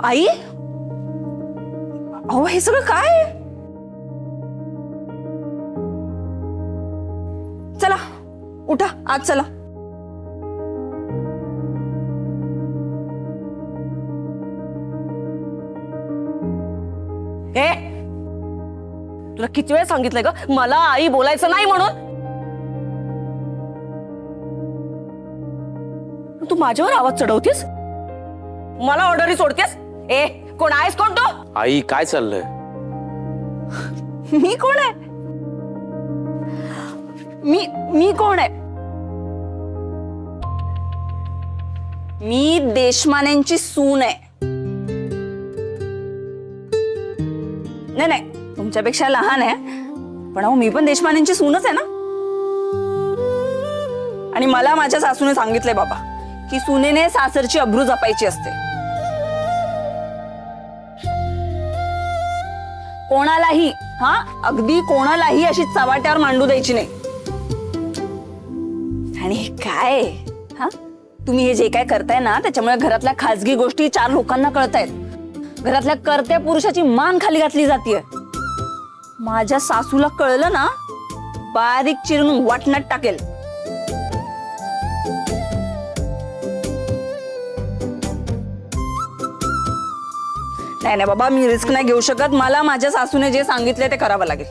आई, अहो हे सगळं काय? चला उठा, आज चला. ए, तुला किती वेळ सांगितलंय ग मला आई बोलायचं नाही म्हणून? तू माझ्यावर आवाज चढवतेस, मला ऑर्डरी सोडतेस. ए, कोण आहेस कोण तू? आई काय चाललंय? मी कोण आहे? मी कोण आहे? मी देशमान्यांची सून आहे. नाही नाही, तुमच्यापेक्षा लहान आहे, पण अहो मी पण देशमान्यांची सूनच आहे ना. आणि मला माझ्या सासूने सांगितलंय बाबा की सुनेने सासरची अब्रू जपायची असते. कोणालाही, हा अगदी कोणालाही अशी चव्हाट्यावर मांडू द्यायची नाही. आणि हे काय हा, तुम्ही हे जे काय करताय ना, त्याच्यामुळे घरातल्या खाजगी गोष्टी 4 लोकांना कळतायत. घरातल्या कर्त्या पुरुषाची मान खाली घातली जातीये. माझ्या सासूला कळलं ना, बारीक चिरून वाटण्यात टाकेल. नाही नाही बाबा, मी रिस्क नाही घेऊ शकत. मला माझ्या सासूने जे सांगितले ते करावं लागेल.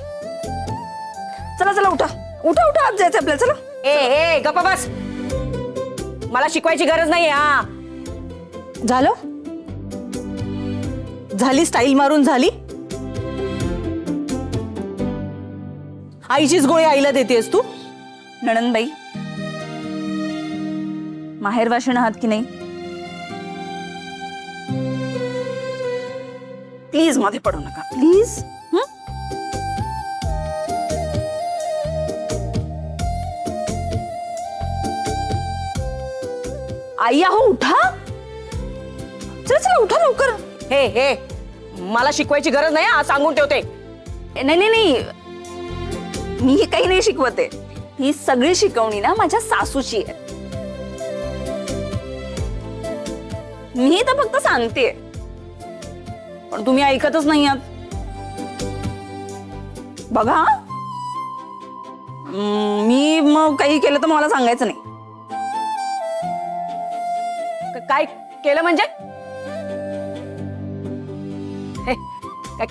चला चला उठा उठा उठा, आज जायचं आपल्याला. चला. ए गप्प बस, मला शिकवायची गरज नाहीये. हा झालं, झाली स्टाईल मारून झाली. आईचीच गोळी आईला देतेस तू. नणंदबाई, माहेर वाशिण आहात की नाही? प्लीज मध्ये पडू नका, प्लीज. आई अहो उठा, चला चला उठा लवकर. हे मला शिकवायची गरज नाही. हा सांगून ठेवते. नाही नाही नाही, मी हे काही नाही शिकवते. ही सगळी शिकवणी ना माझ्या सासूची आहे. मी तर फक्त सांगते, पण तुम्ही ऐकतच नाही आहात. बघा, मी मग काही केलं तर मला सांगायचं नाही. काय केलं म्हणजे?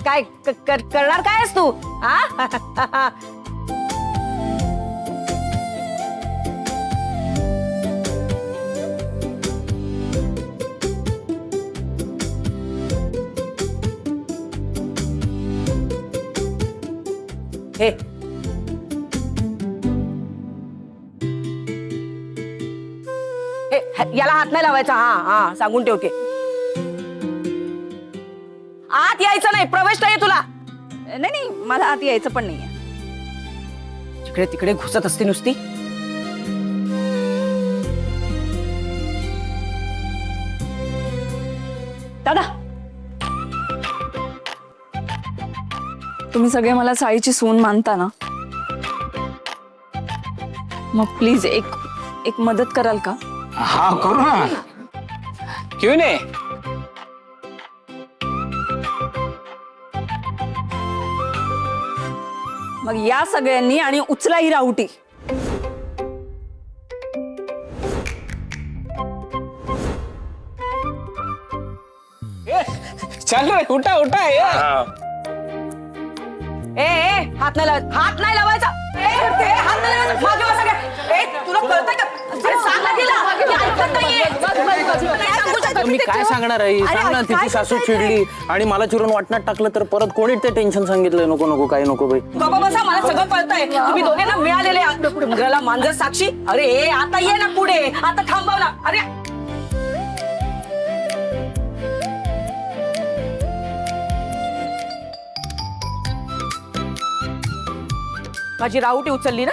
काय करणार काय आहेस तू? हा हे याला हात नाही लावायचा. हा सांगून ठेवते. आत यायचं नाही, प्रवेश नाही तुला. नाही नाही, मला आत यायचं पण नाहीये. तिकडे तिकडे घुसत असते नुसती. दादा, तुम्ही सगळे मला साईची सून मानता ना, मग प्लीज एक मदत कराल का? हाँ करो ना, क्यों नहीं. मग या सगळ्यांनी आणि उचला ही राहुटी. चल रे, उठा उठा. ए हात नाही लावायचा, हात नाही लावायचा. हात नाही लावायचा. मागे बसा काय. तुला कळतंय का? अरे सांग ना तिला. ती ऐकत नाहीये. नाही सांगू शकत. मी काय सांगणार आहे? सांग ना, तिची सासू चिडली आणि मला चिरून वाटण्यात टाकलं तर परत कोणी ते टेन्शन सांगितलंय? नको नको, काय नको बाई. बाबा बसा, मला सगळं कळतंय. तुम्ही दोघे ना मिळालेले आहात. मुंगराला मांजर साक्षी. अरे आता ये ना पुढे, आता थांबव ना. अरे माझी राहुटी उचलली ना,